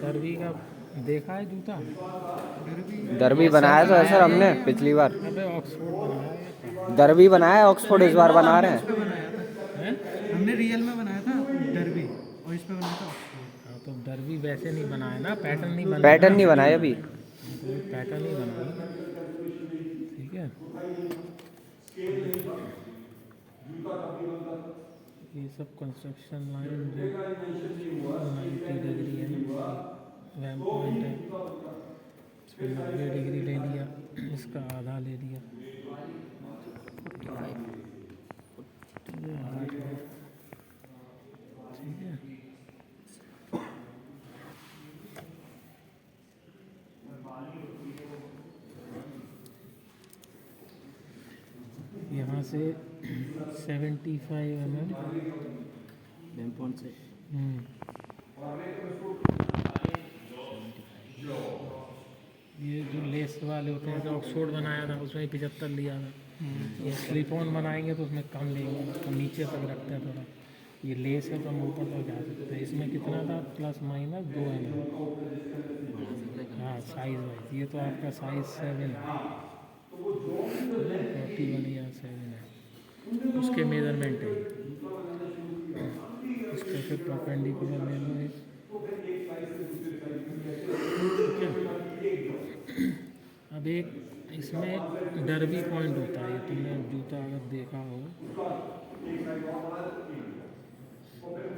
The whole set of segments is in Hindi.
डरबी का देखा है जूता? डरबी बनाया तो है सर हमने पिछली बार। अबे ऑक्सफोर्ड बनाया है। डरबी बनाया है, ऑक्सफोर्ड इस बार बना रहे इस पे हैं। बनाया था, हैं? हमने रियल में बनाया था डरबी, और इस पे बनाया था ऑक्सफोर्ड। हाँ, तो डरबी वैसे नहीं बनाया ना, पैटर्न नहीं बनाया पैटर्न ना। नहीं बनाया अभी। तो पैटर्न ही बनाया, ठीक है। ये सब कंस्ट्रक्शन लाइन जो 90 डिग्री है ना, रैम पॉइंट है, इसको 90 डिग्री ले लिया, इसका आधा ले लिया, ये 8 है, ठीक है। यहाँ से 75 mm लैम्पॉन से ये जो लेस वाले होते हैं, जो ऑक्सफोर्ड बनाया था उसमें 75 लिया था। ये स्लिप ऑन बनाएंगे तो उसमें कम लेंगे, तो नीचे तक रखते हैं थोड़ा। ये लेस है तो हम ऊपर तक जा सकते हैं। इसमें कितना था, प्लस माइनस 2 mm। हाँ, साइज़ वाइज ये तो आपका साइज़ 7 है, 41 या 7 है, उसके मेजरमेंट है ये। इसको फिर परपेंडिकुलर ले लो एक, ठीक है। अब एक इसमें डरबी पॉइंट होता है, ये तुमने जूता अगर देखा हो,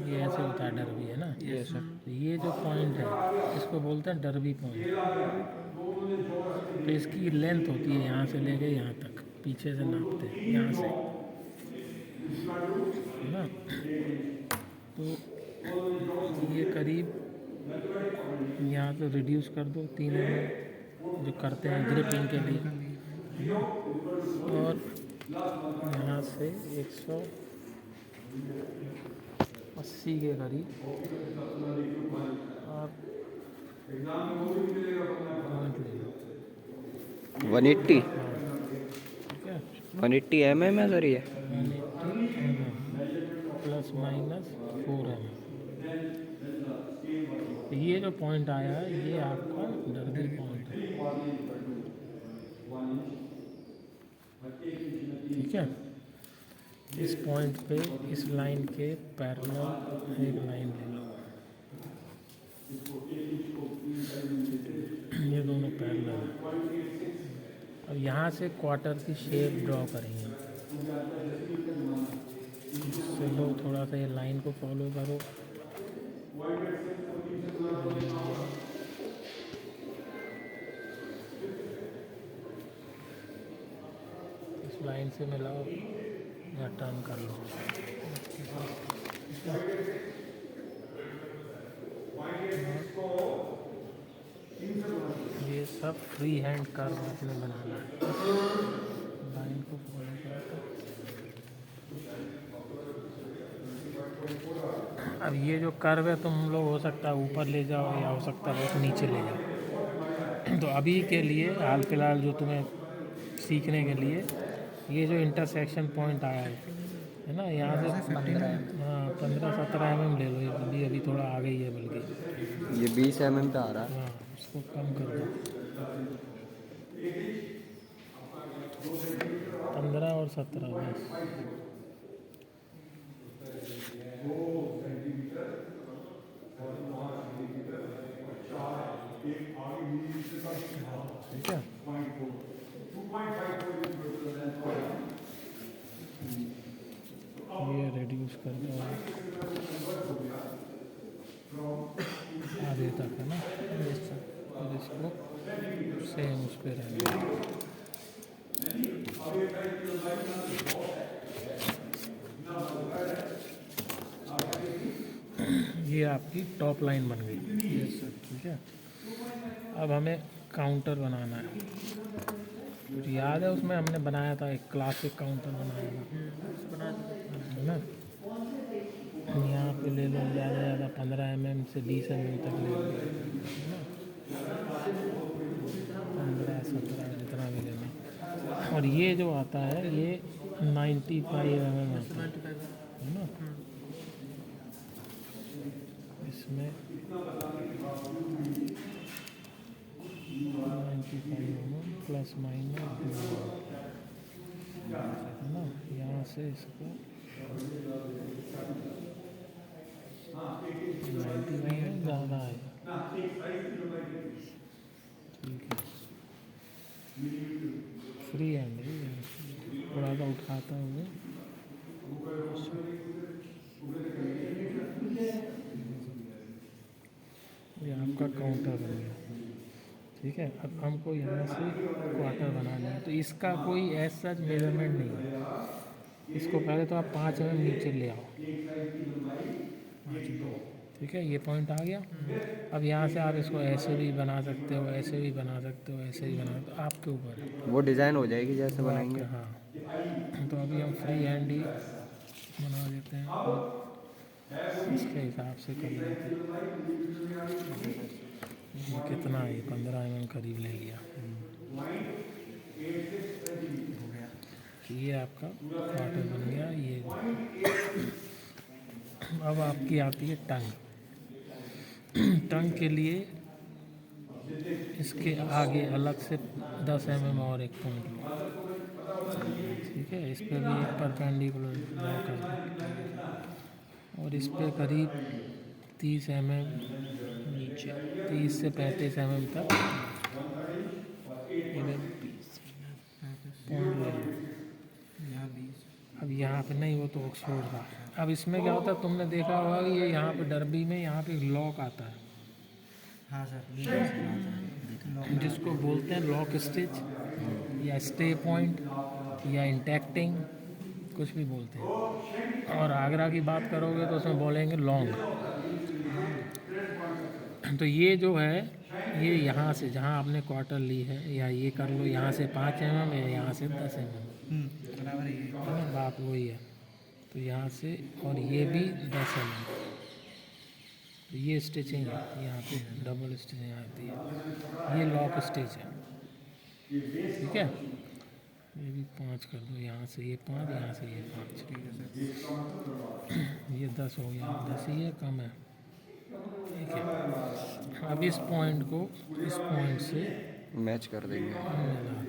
ये ऐसे होता है डरबी, है ना। ये सर तो ये जो पॉइंट है इसको बोलते हैं डरबी पॉइंट। तो इसकी लेंथ होती है यहाँ से लेके यहाँ तक, पीछे से नापते हैं यहाँ से, है ना। तो ये करीब यहाँ से रिड्यूस कर दो 3 mm जो करते हैं ग्रिपिंग के लिए, है ना। और यहाँ से 180 के करीब आप पॉइंट ले लो, 180 ठीक है। 180 mm है सर ये। 180 प्लस माइनस 4 mm। ये जो पॉइंट आया है ये आपका डरबी पॉइंट है, ठीक है। इस पॉइंट पे इस लाइन के पैरेलल एक लाइन ले लो, ये दोनों पैरेलल है। अब यहाँ से क्वार्टर की शेप ड्रॉ करेंगे, चलो थोड़ा सा ये लाइन को फॉलो करो। इस लाइन से मिलाओ या टर्न कर लो, ये सब फ्री हैंड कर्व आपने बनाना है, लाइन को फॉलो करके। अब ये जो कर्व है तुम लोग हो सकता है ऊपर ले जाओ या हो सकता है बहुत नीचे ले जाओ। तो अभी के लिए हाल फिलहाल जो तुम्हें सीखने के लिए ये जो इंटरसेक्शन पॉइंट आया है ना, यहाँ से 15-17 mm ले लो। ये अभी थोड़ा आ गई है बल्कि, ये 20 mm पे आ रहा है। हाँ उसको कम कर दो, 15 और 17 बस। ठीक है। ये रिड्यूस कर दो आधे तक, है ना। और इसको सेम उस पर रहने दो। ये आपकी टॉप लाइन बन गई, ये सब ठीक है। अब हमें काउंटर बनाना है, कुछ याद है उसमें हमने बनाया था एक क्लासिक काउंटर बनाया था, है ना। यहाँ पे ले लो ज़्यादा ज़्यादा 15 mm से 20 mm तक ले लो, है ना। 15-17 जितना भी ले लो। और ये जो आता है ये 95 mm आता है ना। इसमें प्लस माइनस ना, यहाँ से इसको 91 ज़्यादा है, ठीक है। फ्री हैंड है ये, थोड़ा सा उठाता हुए ये आपका काउंटर बन गया, ठीक है। अब हमको यहाँ से क्वार्टर बनाना है, तो इसका कोई ऐसा मेजरमेंट नहीं है। इसको पहले तो आप 5 mm नीचे ले आओ, ठीक है। ये पॉइंट आ गया। अब यहाँ से आप इसको ऐसे भी बना सकते हो, ऐसे भी बना सकते हो, ऐसे भी बना सकते हो, आपके ऊपर है। वो डिज़ाइन हो जाएगी जैसे वो बनाएंगे। आपके, हाँ। तो अभी हम फ्री हैंड ही बना देते हैं और इसके हिसाब से कर लेते हैं। ये कितना है, 15 mm करीब ले लिया। ये आपका क्वार्टर बन गया। ये अब आपकी आती है टंग। टंग के लिए इसके आगे अलग से 10 mm और एक पॉइंट लो, ठीक है। इस पर भी एक परपेंडिकुलर ड्रॉ कर दो और इस पर करीब 30 mm नीचे, 30 से 35 mm तक इधर पॉइंट ले लो। अब यहाँ पे नहीं, वो तो ऑक्सफोर्ड था। अब इसमें क्या होता है, तुमने देखा होगा कि ये यहाँ पे डर्बी में यहाँ पे लॉक आता है। हाँ सर, जिसको बोलते हैं लॉक स्टिच या स्टे पॉइंट या इंटैक्टिंग, कुछ भी बोलते हैं। और आगरा की बात करोगे तो उसमें बोलेंगे लॉन्ग। तो ये जो है, ये यहाँ से जहाँ आपने क्वार्टर ली है, या ये कर लो यहाँ से 5 mm या यहाँ से 10 mm, बराबर है ये। है ना, बात वही है। तो यहाँ से, और ये भी 10 mm। तो ये स्टिचिंग है, यहाँ पे डबल स्टिचिंग आती है। ये लॉक स्टिच है, ठीक है। ये भी 5 कर दो, यहाँ से ये 5, यहाँ से ये 5, ये 10 हो गया। 10 ही है, कम है, ठीक है। अब इस पॉइंट को इस पॉइंट से मैच कर देंगे। मिला दो,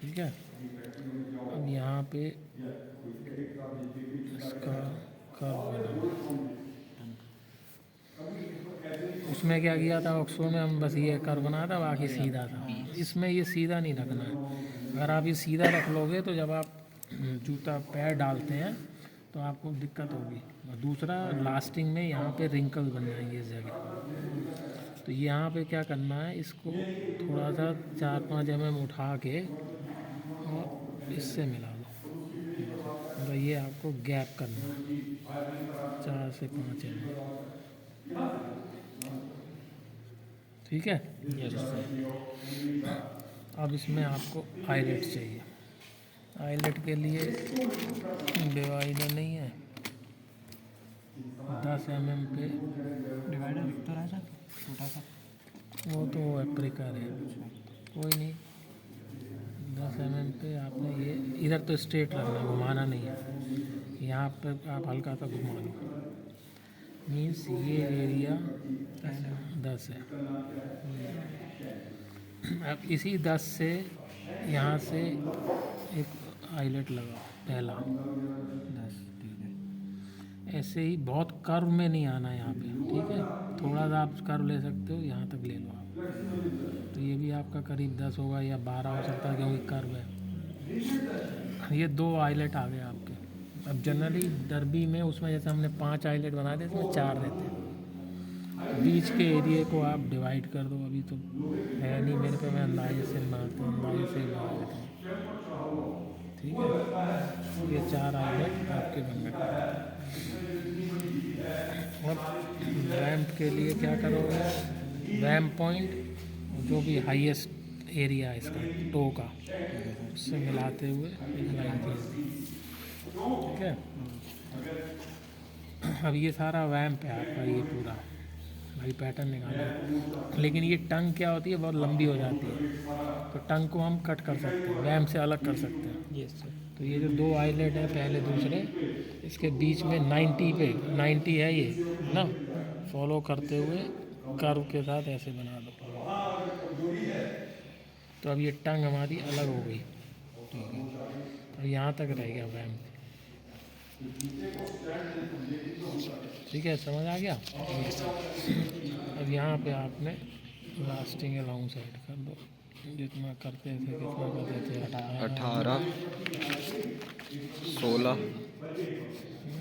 ठीक है। अब यहाँ पे इसका कर्व बनाओ। उसमें क्या किया था, ऑक्सफोर्ड में हम बस ये कर्व बनाया था, बाकी सीधा था। इसमें ये सीधा नहीं रखना है। अगर आप ये सीधा रख लोगे तो जब आप जूता पैर डालते हैं तो आपको दिक्कत होगी। और दूसरा, लास्टिंग में यहाँ पे रिंकल बन जाएंगे इस जगह। तो यहाँ पे क्या करना है, इसको थोड़ा सा 4-5 mm उठा के और इससे मिला दो। तो ये आपको गैप करना है 4 से 5 mm, ठीक है। अब इसमें आपको आईलेट चाहिए। आईलेट के लिए डिवाइडर नहीं है, 10 mm पे डिवाइडर दिख तो रहा है सर, छोटा सा। वो तो एप्रिकर है, कोई नहीं। 10 mm पे आपने ये इधर तो स्ट्रेट रखना, घुमाना नहीं है। यहाँ पे आप हल्का सा घुमा लो, मीन्स ये एरिया 10 है। अब इसी 10 से यहाँ से एक आईलेट लगाओ, पहला 10, ठीक है। ऐसे ही बहुत कर्व में नहीं आना है यहाँ पे, ठीक है। थोड़ा सा आप कर्व ले सकते हो, यहाँ तक ले लो आप। तो ये भी आपका करीब 10 होगा या 12 हो सकता है, क्योंकि कर्व है। ये 2 आईलेट आ गए आपके। अब जनरली डर्बी में उसमें जैसे हमने 5 आईलेट बनाए थे, इसमें 4 रहते हैं। बीच के एरिए को आप डिवाइड कर दो। अभी तो है नहीं मेरे पे, मैं अंदाजे से बनाता हूँ, अंदाजे से बना देता हूँ, ठीक है। ये 4 आईलेट आपके बन गए। अब रैम्प के लिए क्या करोगे, रैम्प पॉइंट जो भी हाईएस्ट एरिया है इसका टो का, उससे मिलाते हुए एक लाइन खींच दी, ठीक है। अब ये सारा वैम्प है आपका, ये पूरा भाई पैटर्न निकालो। लेकिन ये टंग क्या होती है, बहुत लंबी हो जाती है, तो टंग को हम कट कर सकते हैं, वैम्प से अलग कर सकते हैं। Yes sir. तो ये जो 2 आईलेट है, पहले दूसरे, इसके बीच में 90 पे 90 है ये ना, फॉलो करते हुए कर्व के साथ ऐसे बना दो। तो अब ये टंग हमारी अलग हो गई, ठीक है। अब यहाँ तक रह गया वैम, ठीक है, समझ आ गया। अब यहाँ पे आपने लास्टिंग अलाउंस ऐड कर दो, जितना करते थे, कितना करते थे, 18 16।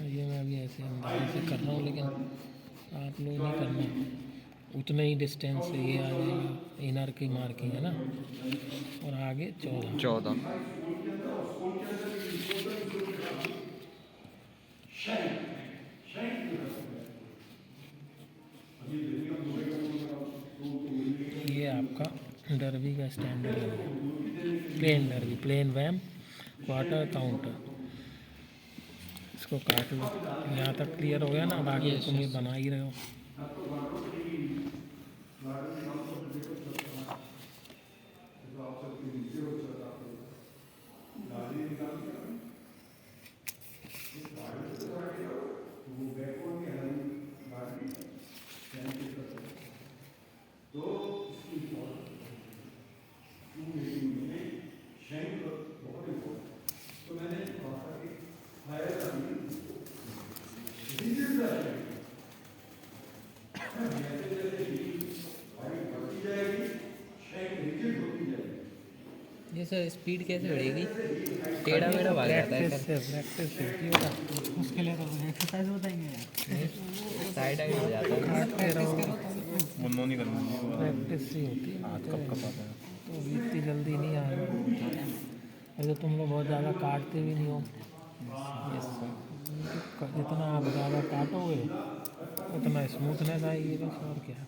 ये मैं अभी ऐसे अंदाजे से कर रहा हूँ, लेकिन आप लोग नहीं करना। उतने ही डिस्टेंस से ये आ जाएगा, इनर की मार्किंग है ना, और आगे 14। ये आपका डर्बी का स्टैंडर्ड है, plain derby, plain vamp, quarter, counter. इसको काट लो, यहाँ तक क्लियर हो गया ना। बाकी तुम ये बना ही रहे हो। ये सर स्पीड कैसे बढ़ेगी? टेढ़ा मेढ़ा भाग जाता है प्रैक्टिस सर। से प्रैक्टिस से होती है बेटा। उसके लिए तो एक्सरसाइज बताएंगे यार। साइड आइड हो जाता है। काटते रहो, मुन्नो नहीं करना प्रैक्टिस से होती है। हाथ कब कब आता है। तो अभी इतनी जल्दी नहीं आएगा। अरे तुम लोग बहुत ज़्यादा काटते भी नहीं हो। जितना आप ज़्यादा काटोगे उतना स्मूथनेस आएगी, बस और क्या।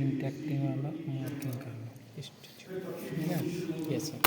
इंटैक्टिंग वाला मार्किंग कर लो, ठीक है। Yes sir.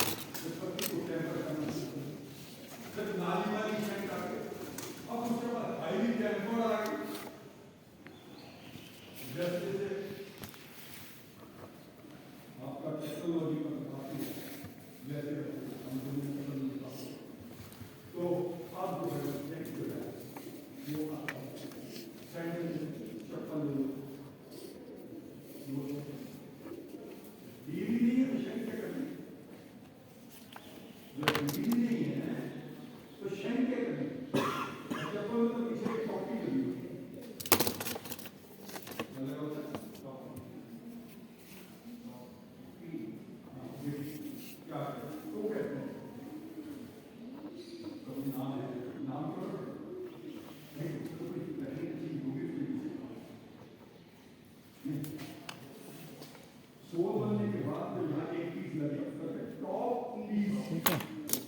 ठीक है।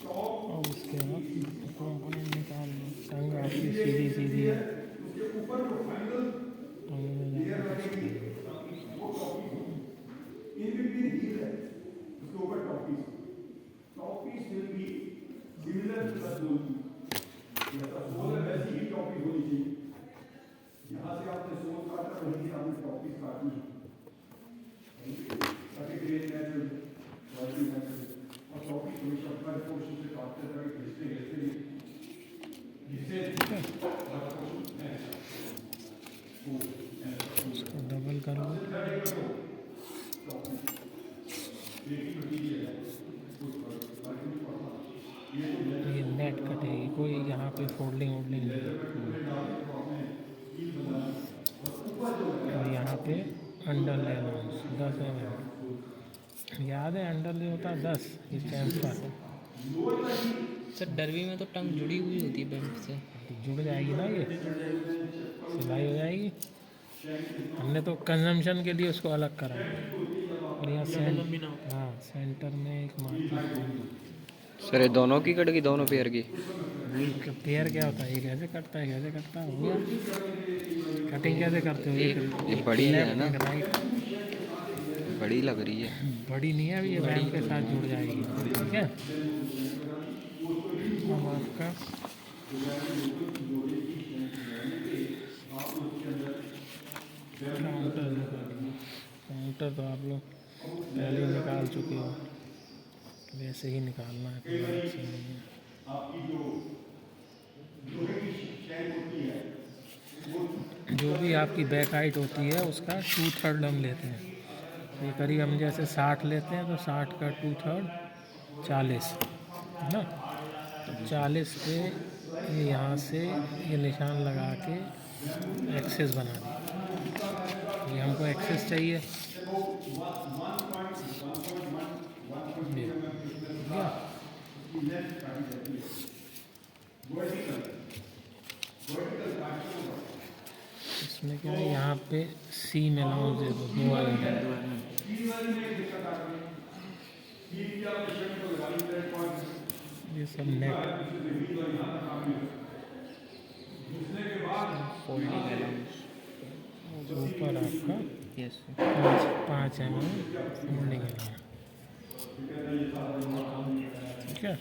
और उसके बाद कंपोनेंट निकाल लो। टंग आपकी सीधी सीधी है, टंग में ज़्यादा कुछ नहीं है। उसको डबल कर लो। ये नेट कटेगी, कोई यहाँ पे फोल्डिंग वोल्डिंग नहीं। और यहाँ पे अंडर ले लो 10 mm। याद है अंडर ले होता है 10, ये चैम्फर सर डर्बी में तो टंग जुड़ी हुई होती है बेल्ट से। जुड़ जाएगी ना, ये सिलाई हो जाएगी। हमने तो कंजम्पशन के लिए उसको अलग करा है। और यहाँ हाँ सेंटर में एक मार्किंग। सर ये दोनों की कट गई, दोनों पेयर की। पेयर क्या होता है, ये कैसे कटता है, कैसे कटता है, हो गया। कटिंग कैसे करते हो? ये बड़ी है ना, राइट, बड़ी लग रही है। बड़ी नहीं है, अभी ये वैम के साथ जुड़ जाएगी, ठीक है। अब आपका काउंटर निकालिए। काउंटर तो आप लोग पहले ही निकाल चुके हो, वैसे ही निकालना है, कोई ऑप्शन नहीं है। जो भी आपकी बैक हाइट होती है उसका 2/3 हम लेते हैं। ये करीब हम जैसे 60 लेते हैं तो 60 का 2/3 40 है ना। तो 40 पे ये यहाँ से ये निशान लगा के एक्सेस बना दें। ये हमको एक्सेस चाहिए, ये ठीक है। इसमें क्या है, यहाँ पे सीम अलाउंस दे दो 2 mm। ये सब नेट फोल्डिंग अलाउंस। ऊपर आपका यस 5 mm फोल्डिंग अलाउंस, ठीक है।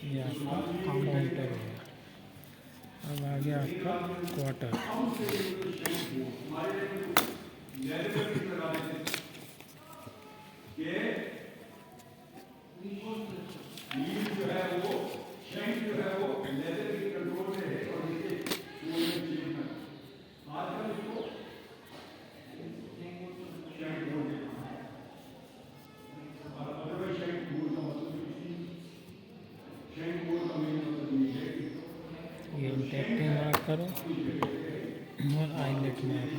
ये आपका काउंटर हो गया। अब आ गया आपका क्वार्टर। ये इंटैक्टिंग मार्क करो और आईलेट मार्क,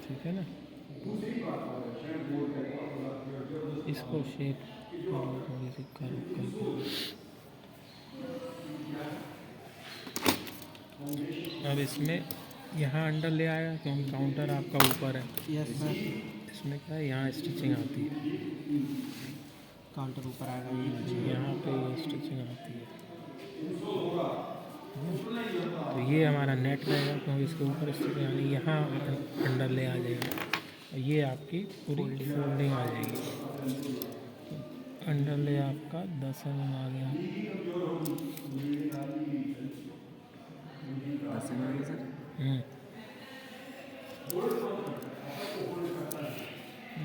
ठीक है ना। इसको शेप थोड़ी सी करो करके। अब इसमें यहाँ अंडर ले आएगा क्योंकि काउंटर आपका ऊपर है। Yes sir. इसमें क्या है, यहाँ स्टिचिंग आती है, काउंटर ऊपर आएगा, ये नीचे। यहाँ पे ये स्टिचिंग आती है। तो ये हमारा नेट रहेगा क्योंकि इसके ऊपर स्टिचिंग यानी यहाँ अंडर ले आ जाएगा और ये आपकी पूरी फोल्डिंग आ जाएगी। अंडर ले आपका 10 mm आ गया। 10 mm सर।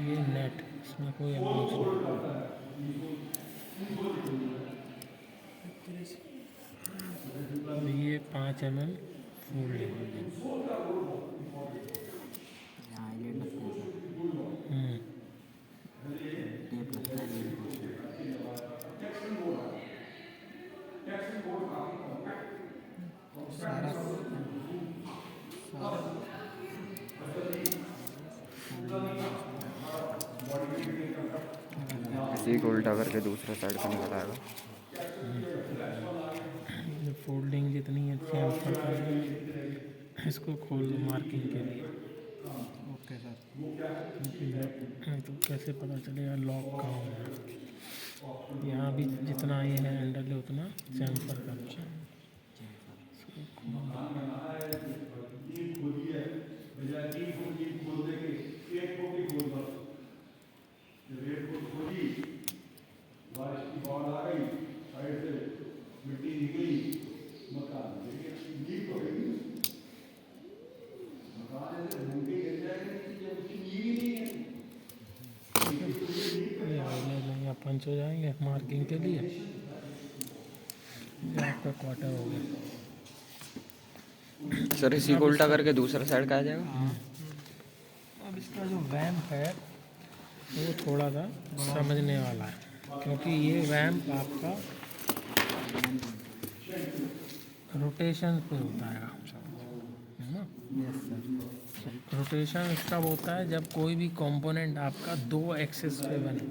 ये नेट, इसमें कोई अलाउंस नहीं। अब ये 5 mm फोल्डिंग। यहाँ हाईलाइट लगता है हम्म, सर, टेप लगता है ये बहुत। सारा इसी को उल्टा करके दूसरा साइड का निकल आएगा। ये फोल्डिंग जितनी अच्छी है ऊपर का, इसको खोल दो मार्किंग के लिए। Okay sir. नहीं तो कैसे पता चलेगा लॉक कहाँ होगा। यहाँ भी जितना ये है हैंडल है उतना चैम्फर का अच्छा। ये आइलेट यहाँ पंच हो जाएंगे मार्किंग के लिए। ये आपका क्वार्टर हो गया। सर इसी को उल्टा करके दूसरा साइड का आ जाएगा। अब इसका जो वैम्प है वो थोड़ा सा समझने वाला है क्योंकि ये वैम्प आपका रोटेशन पे होता है ना। Yes sir. रोटेशन इसका होता है जब कोई भी कंपोनेंट आपका 2 एक्सिस पे बने।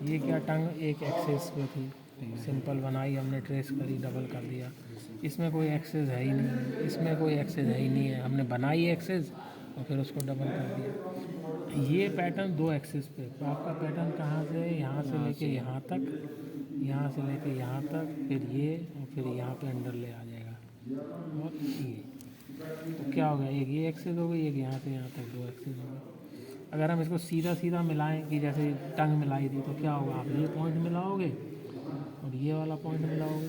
ये क्या टंग एक एक्सिस पे थी, सिंपल बनाई हमने, ट्रेस करी, डबल कर दिया। इसमें कोई एक्सेस है ही नहीं, इसमें कोई एक्सेस है ही नहीं है, हमने बनाई एक्सेस और फिर उसको डबल कर दिया। ये पैटर्न 2 एक्सेस पे, तो आपका पैटर्न कहाँ से है, यहाँ से लेके यहाँ तक, यहाँ से लेके यहाँ तक, फिर ये और फिर यहाँ पे अंडर ले आ जाएगा। और ये तो क्या हो गया, एक ये एक्सेस हो गई, एक यहाँ से यहाँ तक 2 एक्सेस हो गए। अगर हम इसको सीधा सीधा मिलाएं कि जैसे टंग मिलाई थी तो क्या होगा, आप ये पॉइंट मिलाओगे और ये वाला पॉइंट मिलाओगे,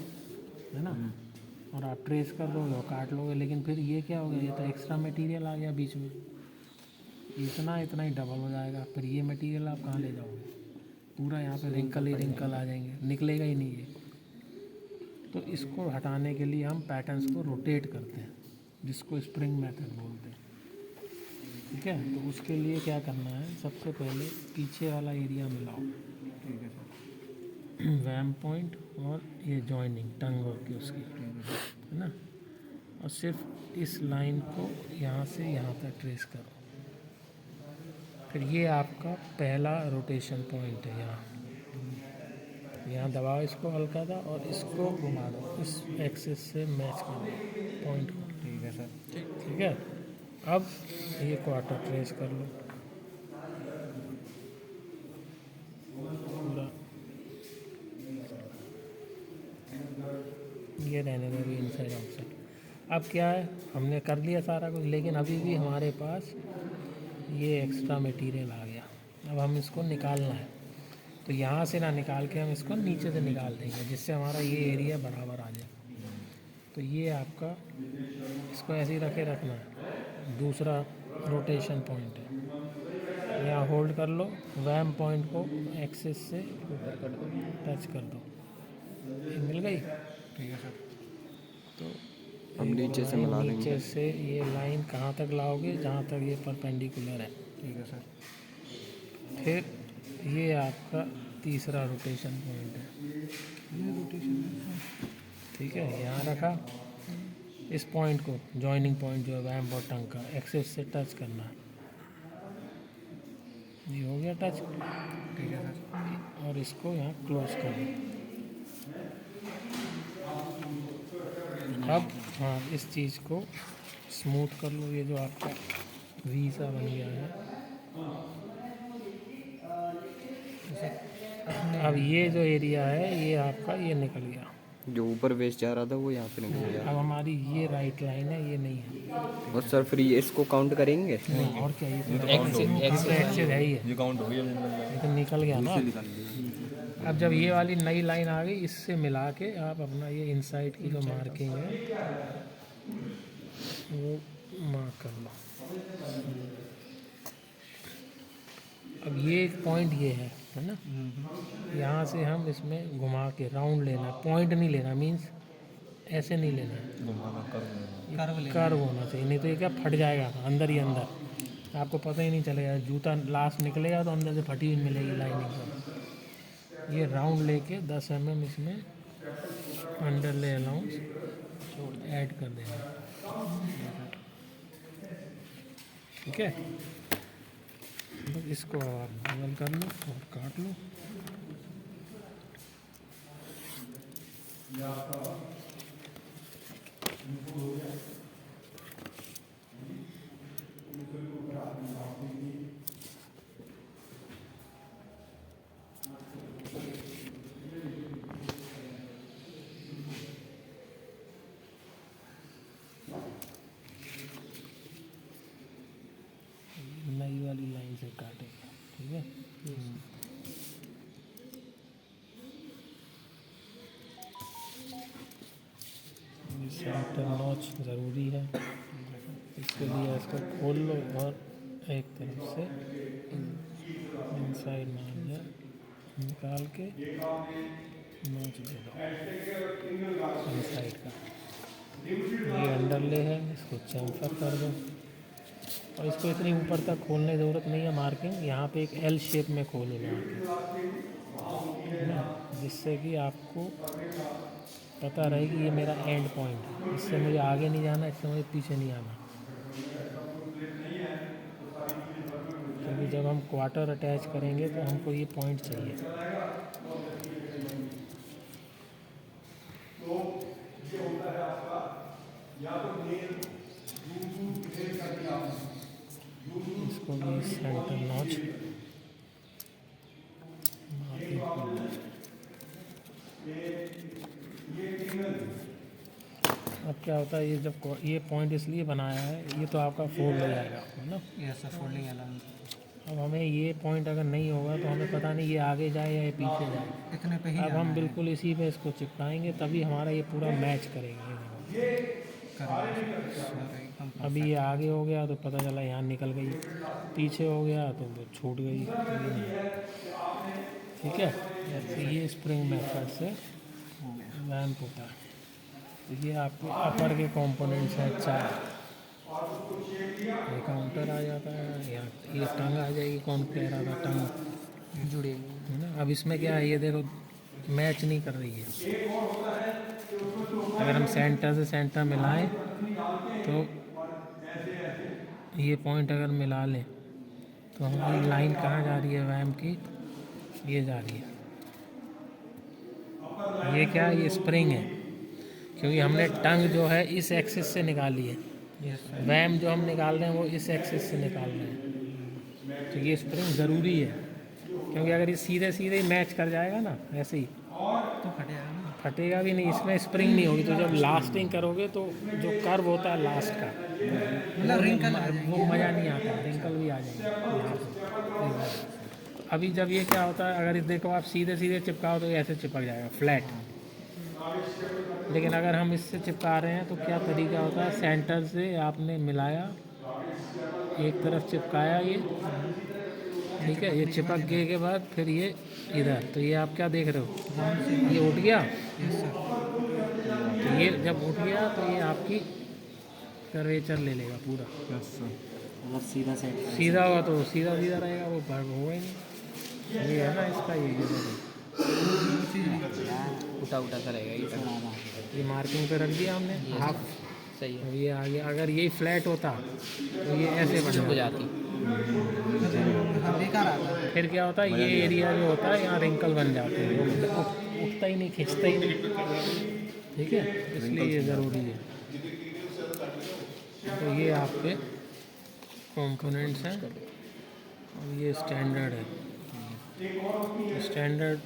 है ना, और आप ट्रेस कर दोगे और काट लोगे। लेकिन फिर ये क्या हो गया, ये तो एक्स्ट्रा मटेरियल आ गया बीच में, इतना इतना ही डबल हो जाएगा। फिर ये मटेरियल आप कहाँ ले जाओगे, पूरा यहाँ पे रिंकल ही रिंकल आ जाएंगे, निकलेगा ही नहीं ये। तो इसको हटाने के लिए हम पैटर्न्स को रोटेट करते हैं, जिसको स्प्रिंग मेथड बोलते हैं। ठीक है, तो उसके लिए क्या करना है, सबसे पहले पीछे वाला एरिया मिलाओ, ठीक है सर। वैम पॉइंट और ये जॉइनिंग टंग की उसकी, है ना, और सिर्फ इस लाइन को यहाँ से यहाँ तक ट्रेस करो। फिर ये आपका पहला रोटेशन पॉइंट है, यहाँ दबाओ इसको हल्का सा और इसको घुमा दो, इस एक्सिस से मैच कर दो पॉइंट को। ठीक है सर। ठीक है, अब ये क्वार्टर ट्रेस कर लो पूरा, ये रहने दो भी इनसाइड आउटसाइड। अब क्या है, हमने कर लिया सारा कुछ, लेकिन अभी भी हमारे पास ये एक्स्ट्रा मटेरियल आ गया। अब हम इसको निकालना है, तो यहाँ से ना निकाल के हम इसको नीचे से निकाल देंगे, जिससे हमारा ये एरिया बराबर आ जाए। तो ये आपका, इसको ऐसे ही रखना है, दूसरा रोटेशन पॉइंट है। यहाँ होल्ड कर लो, वैम पॉइंट को एक्सिस से ऊपर कर दो, टच कर दो, ये मिल गई। ठीक है सर। तो अब एक नीचे से लाइन मिला नीचे देंगे। से ये लाइन कहाँ तक लाओगे, जहाँ तक ये परपेंडिकुलर है। ठीक है सर। फिर ये आपका तीसरा रोटेशन पॉइंट है, ये रोटेशन है। ठीक है, यहाँ रखा, इस पॉइंट को जॉइनिंग पॉइंट जो है वैम और टंग का एक्सेस से टच करना है, ये हो गया टच। ठीक है सर। और इसको यहाँ क्लोज कर दो। अब हाँ, इस चीज़ को स्मूथ कर लो, ये जो आपका वी सा बन गया है। अब ये जो एरिया है ये आपका ये निकल गया। जो ऊपर वेस्ट जा रहा था वो यहाँ पे निकल गया। अब हमारी ये राइट लाइन है, ये नहीं है। और सर फिर ये इसको काउंट करेंगे? नहीं, और क्या, ये तो एक्सिस है ही है, ये काउंट हो गया, मुझे लग रहा है। ये तो निकल गया ना। अब जब ये वाली नई लाइन आ गई, इससे मिला के आप अपना ये इनसाइड की जो मार्किंग है वो मार्क कर लो। अब ये पॉइंट ये है ना, यहाँ से हम इसमें घुमा के राउंड लेना है, पॉइंट नहीं लेना, मीन्स ऐसे नहीं लेना है, कर्व होना चाहिए, नहीं तो ये क्या फट जाएगा अंदर ही अंदर, आपको पता ही नहीं चलेगा, जूता लास्ट निकलेगा तो अंदर से फटी हुई मिलेगी लाइनिंग सब। ये राउंड लेके 10 mm इसमें अंडरले अलाउंस ऐड कर देना, ठीक है। बस इसको आप डबल कर लो और काट लो। नई वाली लाइन से काटेंगे, ठीक है। सेंटर नॉच ज़रूरी है, इसके लिए इसको खोल लो और एक तरफ से इनसाइड मार्जिन निकाल के नॉच दे दो इनसाइड का। ये अंडरले है, इसको चैम्फर कर दो और इसको इतनी ऊपर तक खोलने की ज़रूरत नहीं है। मार्किंग यहाँ पे एक एल शेप में खोलो मार्किंग, है ना, जिससे कि आपको पता रहे कि ये मेरा एंड पॉइंट है, इससे मुझे आगे नहीं जाना, इससे मुझे पीछे नहीं आना। क्योंकि जब हम क्वार्टर अटैच करेंगे तो हमको ये पॉइंट चाहिए। इसको भी सेंटर नॉच मार्किंग कर दो। अब क्या होता है, ये जब ये पॉइंट इसलिए बनाया है, ये तो आपका फोल्ड हो जाएगा, है ना। Yes sir, folding allowance. अब हमें ये पॉइंट अगर नहीं होगा तो हमें पता नहीं ये आगे जाए या ये पीछे जाए। इतने पे ही अब जाना हम है। बिल्कुल इसी पे इसको चिपकाएंगे तभी हमारा ये पूरा मैच करेगा। एकदम अभी ये आगे हो गया तो पता चला यहाँ निकल गई, पीछे हो गया तो वो छूट गई। ठीक है, तो ये स्प्रिंग मेथड से वैम्प होता है। तो ये आपके अपर के कंपोनेंट्स हैं 4। ये काउंटर आ जाता है, यहाँ ये टंग आ जाएगी। कौन कह रहा था टंग जुड़ेगी। है ना। अब इसमें क्या है, ये देखो मैच नहीं कर रही है। अगर हम सेंटर से सेंटर मिलाएं तो ये पॉइंट अगर मिला लें तो हमारी लाइन कहाँ जा रही है वैम्प की, ये जा रही है। ये क्या है, ये स्प्रिंग है, क्योंकि हमने टंग जो है इस एक्सिस से निकाली है। वैम जो हम निकाल रहे हैं वो इस एक्सिस से निकाल रहे हैं। तो ये स्प्रिंग ज़रूरी है, क्योंकि अगर ये सीधे सीधे मैच कर जाएगा ना ऐसे ही तो फट जाएगा ना। फटेगा भी नहीं, इसमें स्प्रिंग नहीं होगी। तो जब लास्टिंग करोगे तो जो कर्व होता है लास्ट का, मतलब रिंकल आ जाएगी। वो मज़ा नहीं आता, रिंकल भी आ जाएंगे। अभी जब ये क्या होता है, अगर इस देखो आप सीधे सीधे चिपकाओ तो ये ऐसे चिपक जाएगा फ्लैट। लेकिन अगर हम इससे चिपका रहे हैं तो क्या तरीका होता है, सेंटर से आपने मिलाया, एक तरफ चिपकाया ये, ठीक है, ये चिपक गए के बाद फिर ये इधर, तो ये आप क्या देख रहे हो, ये उठ गया। Yes sir. तो ये जब उठ गया तो ये आपकी कर्वेचर ले लेगा पूरा। अगर सीधा सेट सीधा होगा तो सीधा सीधा रहेगा, वो होगा ही नहीं। ये है ना इसका, ये देखो उठा उठा करेगा ये मार्किंग पे रख दिया हमने हाफ। सही है। अब ये आगे अगर यही फ्लैट होता तो ये ऐसे बन हो जाता। जाती। हाँ बेकार आता है। फिर क्या होता है, ये एरिया जो होता है यहाँ रिंकल बन जाते हैं, उठता ही नहीं, खिंचता ही नहीं। ठीक है, इसलिए ये ज़रूरी है। तो ये आपके कंपोनेंट्स हैं और ये स्टैंडर्ड है। स्टैंडर्ड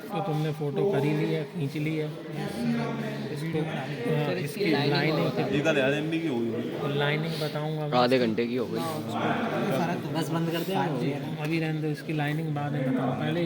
तो तुमने फ़ोटो कर ही ली है, खींच ली है। इसको इसकी लाइनिंग की होगी लाइनिंग बताऊंगा मैं। आधे घंटे की हो गई। फर्क बस बंद कर दे। अभी रहने दो, इसकी लाइनिंग बाद में बताऊँ, पहले